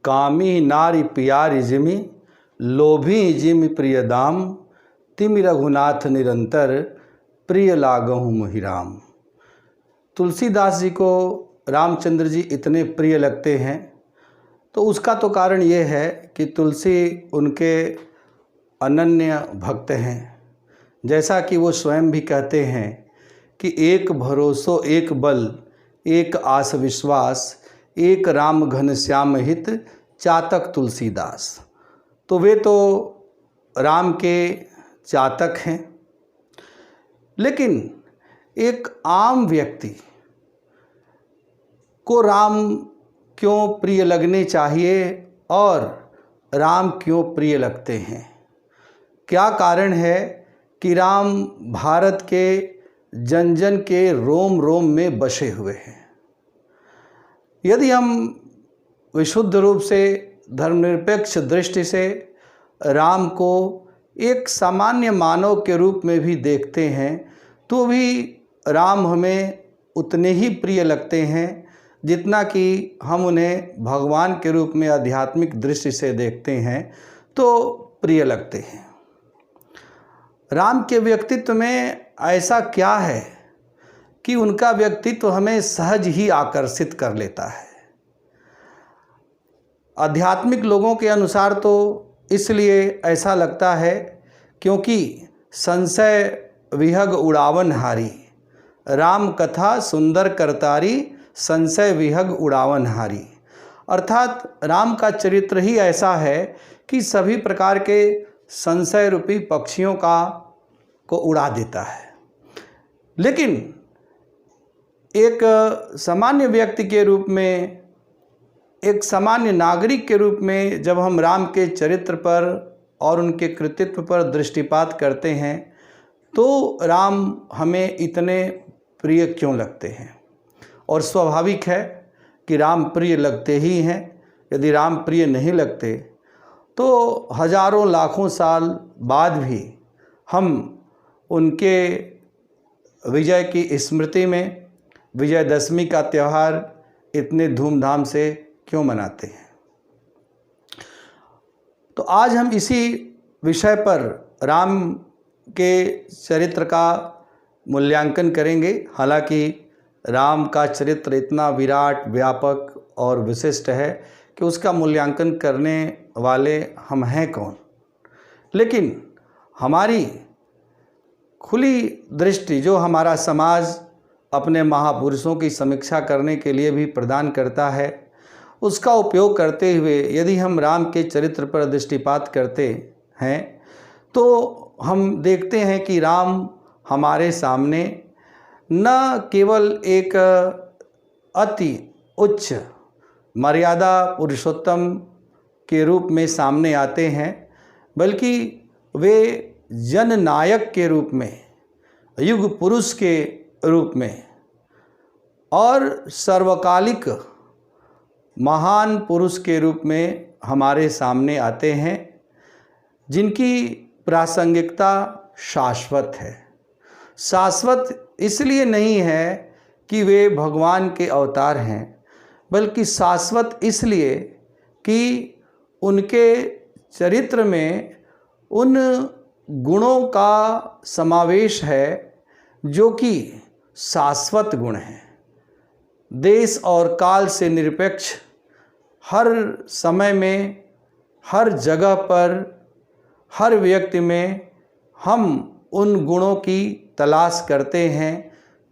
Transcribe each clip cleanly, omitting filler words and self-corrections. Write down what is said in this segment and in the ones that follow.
कामी नारी प्यारी जिमि, लोभी जिमि प्रिय दाम, तिमि रघुनाथ निरंतर, प्रिय लागहु मोहि राम। तुलसीदास जी को रामचंद्र जी इतने प्रिय लगते हैं तो उसका तो कारण ये है कि तुलसी उनके अनन्य भक्त हैं। जैसा कि वो स्वयं भी कहते हैं कि एक भरोसो एक बल, एक आस विश्वास, एक राम घन श्याम हित, चातक तुलसीदास। तो वे तो राम के चातक हैं। लेकिन एक आम व्यक्ति को राम क्यों प्रिय लगने चाहिए और राम क्यों प्रिय लगते हैं? क्या कारण है कि राम भारत के जन जन के रोम रोम में बसे हुए हैं? यदि हम विशुद्ध रूप से धर्मनिरपेक्ष दृष्टि से राम को एक सामान्य मानव के रूप में भी देखते हैं तो भी राम हमें उतने ही प्रिय लगते हैं जितना कि हम उन्हें भगवान के रूप में आध्यात्मिक दृष्टि से देखते हैं तो प्रिय लगते हैं। राम के व्यक्तित्व में ऐसा क्या है कि उनका व्यक्तित्व हमें सहज ही आकर्षित कर लेता है? आध्यात्मिक लोगों के अनुसार तो इसलिए ऐसा लगता है क्योंकि संशय विहग उड़ावन हारी, राम कथा सुंदर करतारी, संशय विहग उड़ावन हारी। अर्थात राम का चरित्र ही ऐसा है कि सभी प्रकार के संशय रूपी पक्षियों को उड़ा देता है। लेकिन एक सामान्य व्यक्ति के रूप में, एक सामान्य नागरिक के रूप में जब हम राम के चरित्र पर और उनके कृतित्व पर दृष्टिपात करते हैं तो राम हमें इतने प्रिय क्यों लगते हैं? और स्वाभाविक है कि राम प्रिय लगते ही हैं। यदि राम प्रिय नहीं लगते तो हजारों लाखों साल बाद भी हम उनके विजय की स्मृति में विजयदशमी का त्यौहार इतने धूमधाम से क्यों मनाते हैं? तो आज हम इसी विषय पर राम के चरित्र का मूल्यांकन करेंगे। हालांकि राम का चरित्र इतना विराट, व्यापक और विशिष्ट है कि उसका मूल्यांकन करने वाले हम हैं कौन। लेकिन हमारी खुली दृष्टि जो हमारा समाज अपने महापुरुषों की समीक्षा करने के लिए भी प्रदान करता है, उसका उपयोग करते हुए यदि हम राम के चरित्र पर दृष्टिपात करते हैं तो हम देखते हैं कि राम हमारे सामने न केवल एक अति उच्च मर्यादा पुरुषोत्तम के रूप में सामने आते हैं, बल्कि वे जननायक के रूप में, युग पुरुष के रूप में और सर्वकालिक महान पुरुष के रूप में हमारे सामने आते हैं, जिनकी प्रासंगिकता शाश्वत है। शाश्वत इसलिए नहीं है कि वे भगवान के अवतार हैं, बल्कि शाश्वत इसलिए कि उनके चरित्र में उन गुणों का समावेश है जो कि शाश्वत गुण हैं। देश और काल से निरपेक्ष हर समय में, हर जगह पर, हर व्यक्ति में हम उन गुणों की तलाश करते हैं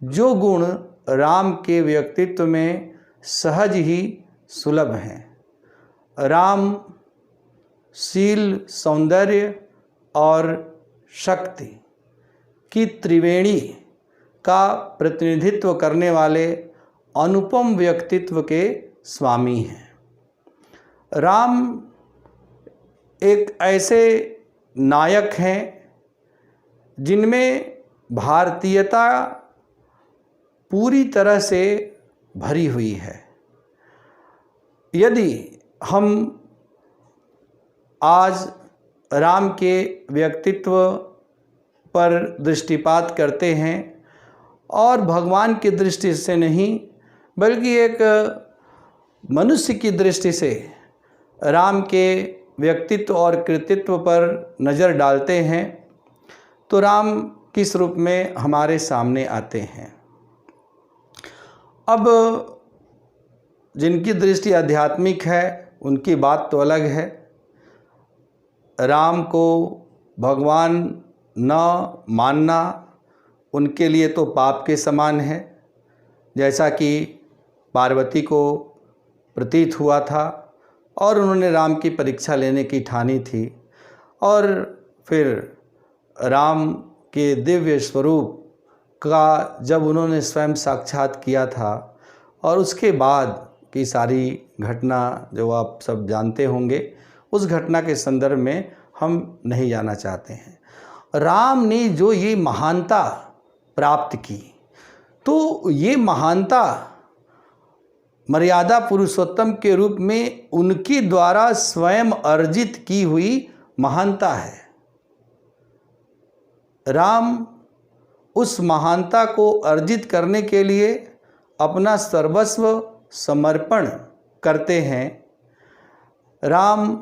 जो गुण राम के व्यक्तित्व में सहज ही सुलभ हैं। राम शील, सौंदर्य और शक्ति की त्रिवेणी का प्रतिनिधित्व करने वाले अनुपम व्यक्तित्व के स्वामी हैं। राम एक ऐसे नायक हैं जिनमें भारतीयता पूरी तरह से भरी हुई है। यदि हम आज राम के व्यक्तित्व पर दृष्टिपात करते हैं और भगवान की दृष्टि से नहीं बल्कि एक मनुष्य की दृष्टि से राम के व्यक्तित्व और कृतित्व पर नज़र डालते हैं तो राम किस रूप में हमारे सामने आते हैं। अब जिनकी दृष्टि आध्यात्मिक है उनकी बात तो अलग है। राम को भगवान न मानना उनके लिए तो पाप के समान है, जैसा कि पार्वती को प्रतीत हुआ था और उन्होंने राम की परीक्षा लेने की ठानी थी। और फिर राम के दिव्य स्वरूप का जब उन्होंने स्वयं साक्षात किया था और उसके बाद की सारी घटना जो आप सब जानते होंगे, उस घटना के संदर्भ में हम नहीं जाना चाहते हैं। राम ने जो ये महानता प्राप्त की, तो ये महानता मर्यादा पुरुषोत्तम के रूप में उनके द्वारा स्वयं अर्जित की हुई महानता है। राम उस महानता को अर्जित करने के लिए अपना सर्वस्व समर्पण करते हैं। राम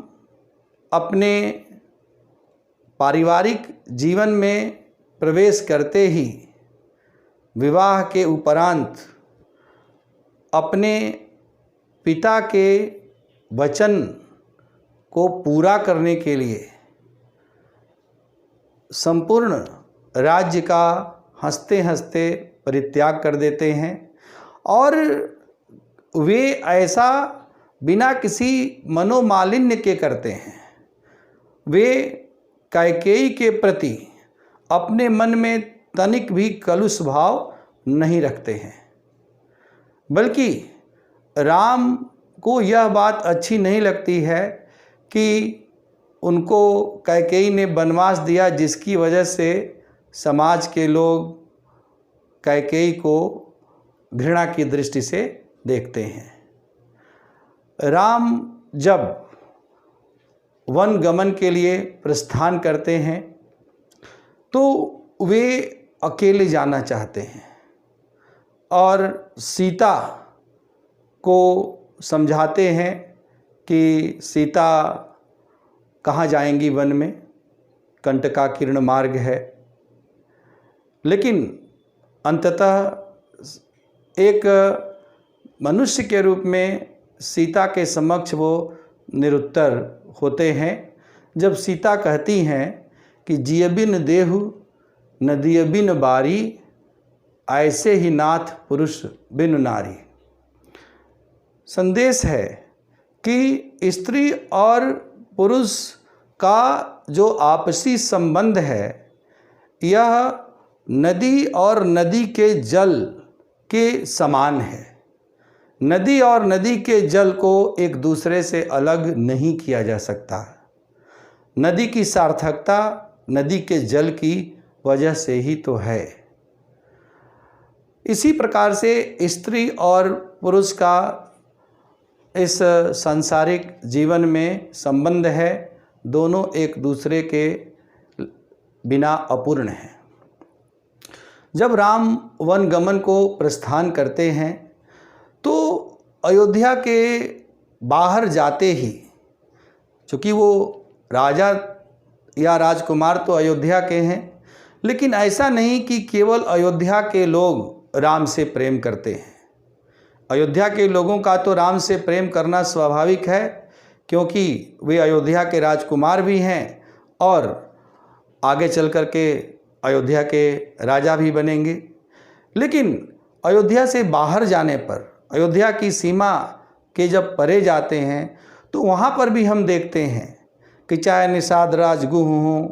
अपने पारिवारिक जीवन में प्रवेश करते ही विवाह के उपरांत अपने पिता के वचन को पूरा करने के लिए संपूर्ण राज्य का हंसते हंसते परित्याग कर देते हैं और वे ऐसा बिना किसी मनोमालिन्य के करते हैं। वे कैकेयी के प्रति अपने मन में तनिक भी कलुष भाव नहीं रखते हैं, बल्कि राम को यह बात अच्छी नहीं लगती है कि उनको कैकेयी ने वनवास दिया, जिसकी वजह से समाज के लोग कैकेयी को घृणा की दृष्टि से देखते हैं। राम जब वन गमन के लिए प्रस्थान करते हैं तो वे अकेले जाना चाहते हैं और सीता को समझाते हैं कि सीता कहाँ जाएंगी, वन में कंटकाकीर्ण मार्ग है। लेकिन अंततः एक मनुष्य के रूप में सीता के समक्ष वो निरुत्तर होते हैं जब सीता कहती हैं कि जिय बिन देहु नदिय बिन बारी, ऐसे ही नाथ पुरुष बिन नारी। संदेश है कि स्त्री और पुरुष का जो आपसी संबंध है यह नदी और नदी के जल के समान है। नदी और नदी के जल को एक दूसरे से अलग नहीं किया जा सकता। नदी की सार्थकता नदी के जल की वजह से ही तो है। इसी प्रकार से स्त्री और पुरुष का इस सांसारिक जीवन में संबंध है, दोनों एक दूसरे के बिना अपूर्ण हैं। जब राम वन गमन को प्रस्थान करते हैं तो अयोध्या के बाहर जाते ही, चूँकि वो राजा या राजकुमार तो अयोध्या के हैं, लेकिन ऐसा नहीं कि केवल अयोध्या के लोग राम से प्रेम करते हैं। अयोध्या के लोगों का तो राम से प्रेम करना स्वाभाविक है, क्योंकि वे अयोध्या के राजकुमार भी हैं और आगे चल कर के अयोध्या के राजा भी बनेंगे। लेकिन अयोध्या से बाहर जाने पर, अयोध्या की सीमा के जब परे जाते हैं तो वहाँ पर भी हम देखते हैं कि चाहे निषाद राजगुह हों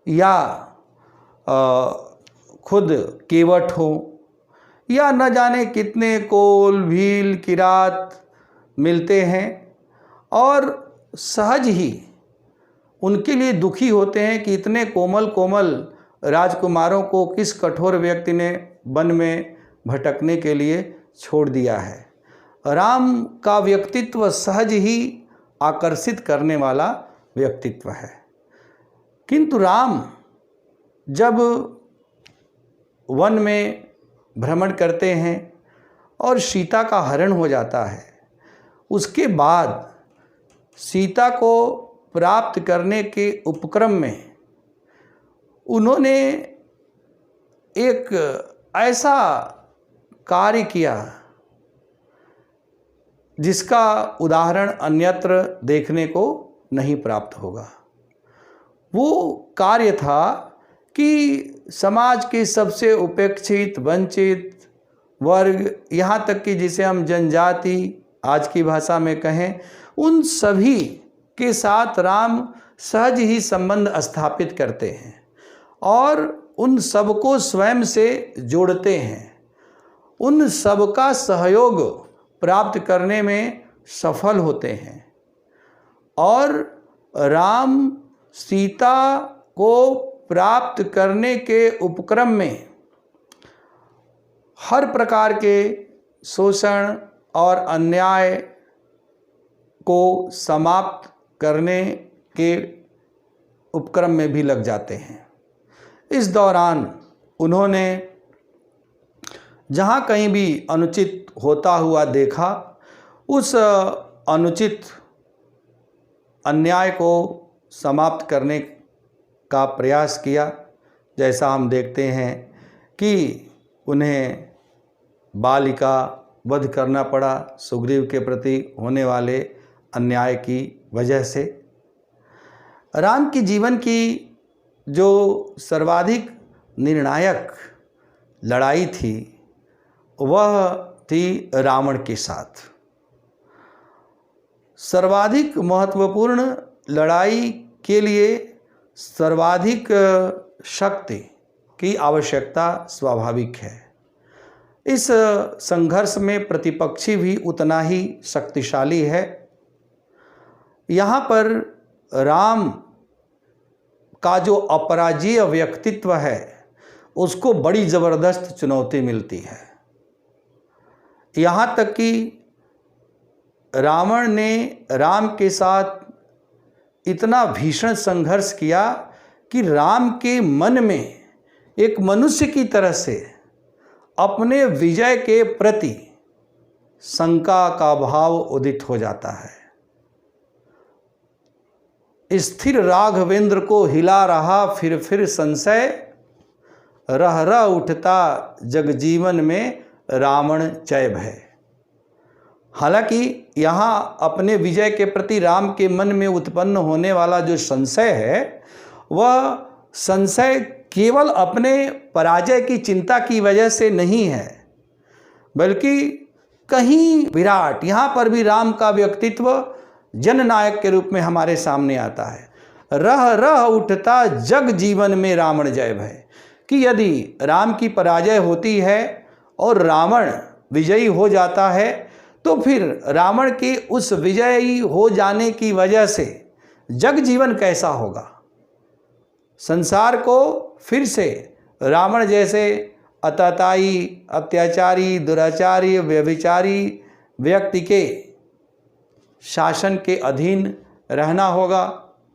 या खुद केवट हो या न जाने कितने कोल भील किरात मिलते हैं और सहज ही उनके लिए दुखी होते हैं कि इतने कोमल कोमल राजकुमारों को किस कठोर व्यक्ति ने वन में भटकने के लिए छोड़ दिया है। राम का व्यक्तित्व सहज ही आकर्षित करने वाला व्यक्तित्व है। किंतु राम जब वन में भ्रमण करते हैं और सीता का हरण हो जाता है, उसके बाद सीता को प्राप्त करने के उपक्रम में उन्होंने एक ऐसा कार्य किया जिसका उदाहरण अन्यत्र देखने को नहीं प्राप्त होगा। वो कार्य था कि समाज के सबसे उपेक्षित, वंचित वर्ग, यहाँ तक कि जिसे हम जनजाति आज की भाषा में कहें, उन सभी के साथ राम सहज ही संबंध स्थापित करते हैं और उन सबको स्वयं से जोड़ते हैं, उन सबका सहयोग प्राप्त करने में सफल होते हैं और राम सीता को प्राप्त करने के उपक्रम में हर प्रकार के शोषण और अन्याय को समाप्त करने के उपक्रम में भी लग जाते हैं। इस दौरान उन्होंने जहाँ कहीं भी अनुचित होता हुआ देखा, उस अनुचित अन्याय को समाप्त करने का प्रयास किया। जैसा हम देखते हैं कि उन्हें बाली का वध करना पड़ा सुग्रीव के प्रति होने वाले अन्याय की वजह से। राम की जीवन की जो सर्वाधिक निर्णायक लड़ाई थी वह थी रावण के साथ। सर्वाधिक महत्वपूर्ण लड़ाई के लिए सर्वाधिक शक्ति की आवश्यकता स्वाभाविक है। इस संघर्ष में प्रतिपक्षी भी उतना ही शक्तिशाली है। यहाँ पर राम का जो अपराजीय व्यक्तित्व है उसको बड़ी ज़बरदस्त चुनौती मिलती है। यहाँ तक कि रावण ने राम के साथ इतना भीषण संघर्ष किया कि राम के मन में एक मनुष्य की तरह से अपने विजय के प्रति शंका का भाव उदित हो जाता है। स्थिर राघवेंद्र को हिला रहा फिर संशय, रह रह उठता जगजीवन में रावण जय भय। हालांकि यहाँ अपने विजय के प्रति राम के मन में उत्पन्न होने वाला जो संशय है वह संशय केवल अपने पराजय की चिंता की वजह से नहीं है, बल्कि कहीं विराट, यहाँ पर भी राम का व्यक्तित्व जननायक के रूप में हमारे सामने आता है। रह रह उठता जग जीवन में रावण जय भय, कि यदि राम की पराजय होती है और रावण विजयी हो जाता है तो फिर रावण के उस विजयी हो जाने की वजह से जग जीवन कैसा होगा। संसार को फिर से रावण जैसे अतताई, अत्याचारी, दुराचारी, व्यभिचारी व्यक्ति के शासन के अधीन रहना होगा।